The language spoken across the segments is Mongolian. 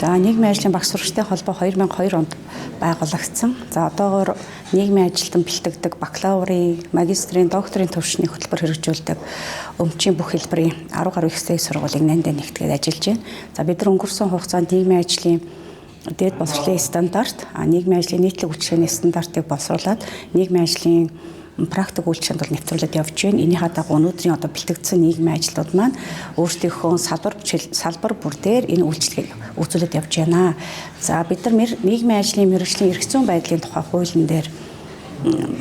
За нийгмийн ажлын багш сурагчдын холбоо 2002 онд байгуулагдсан. За одоогоор нийгмийн ажилтан бэлтгэдэг бакалаврын, магистрийн, докторийн төвшний хөтөлбөр хэрэгжүүлдэг өмчийн бүх хэлбэрийн 10 гаруй их сургуулийг нэндээ нэгтгээд ажиллаж байна. За бид нар өнгөрсөн хугацаанд нийгмийн ажлын дээд боловсролын стандарт, нийгмийн ажлын нийтлэг үйлчилгээний стандартыг боловсруулад нийгмийн ажлын практик үйлчлэгэнд бол нэвтрүүлээд явж байна. Энийхээ дагуу өнөөдрийн бэлтгэгдсэн нийгмийн ажлууд маань өөрсдийнхөө салбар бүр дээр энэ үйлчлэгийг үзүүлээд явж байна. За бид нар нийгмийн ажлын мэргэжлийн эрх зүйн байдлын тухай хуулийн дээр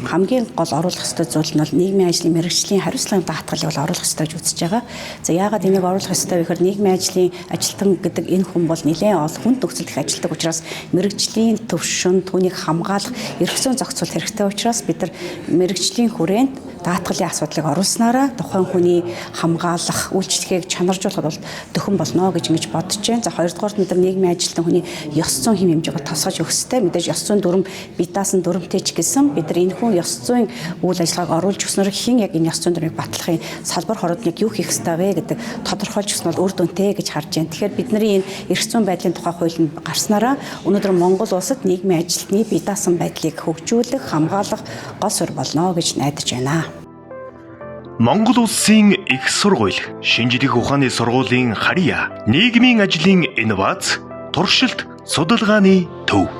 хамгийн гол оруулах ёстой зүйл нь бол нийгмийн ажлын мэргэжлийн хариуцлагын даатгалыг бол оруулах ёстой гэж үзэж байгаа. За яагаад энийг оруулах ёстой вэ гэхээр нийгмийн ажлын ажилтан гэдэг энэ хүн бол нэлээд олон хүнд нөхцөлд их ажилладаг учраас мэргэжлийн төвшин түүнийг хамгаалах эрх зүйн зохицуулалт хэрэгтэй учраас бид нар мэргэжлийн хүрээнд даатгалын асуудлыг оруулснараа тухайн хүний хамгаалах үйлчлэгийг чанаржуулахад бол дөхөн болно гэж ингэж бодож байна. За хоёрдугаар нь бид нар нийгмийн ажилтан хүний ёс зүйн хэм хэмжээг тосгож өгөх ёстой. Мэдээж ёс зүйн дүрм бие даасан дүрмтэй ч гэсэн бид нар энэхүү ёс зүйн үйл ажиллагааг оруулж өгснөөр хэн яг энэ ёс зүйн дүрмийг батлахын салбар хороод яг юу хийх ёстой вэ гэдэг тодорхойлж өгсөн бол үр дүнтэй гэж харж байна. Тэгэхээр бидний энэ эрх зүйн байдлын тухай хууль нь гарснараа өнөөдөр Монгол улсад нийгмийн ажилтны бие даасан байдлыг хөгжүүлэх, хамгаалах гол суурь болно гэж найдаж байна. Монгол улсын их сургууль, шинжлэх ухааны сургуулийн харьяа, нийгмийн ажлын инновац, туршилт, судалгааны төв.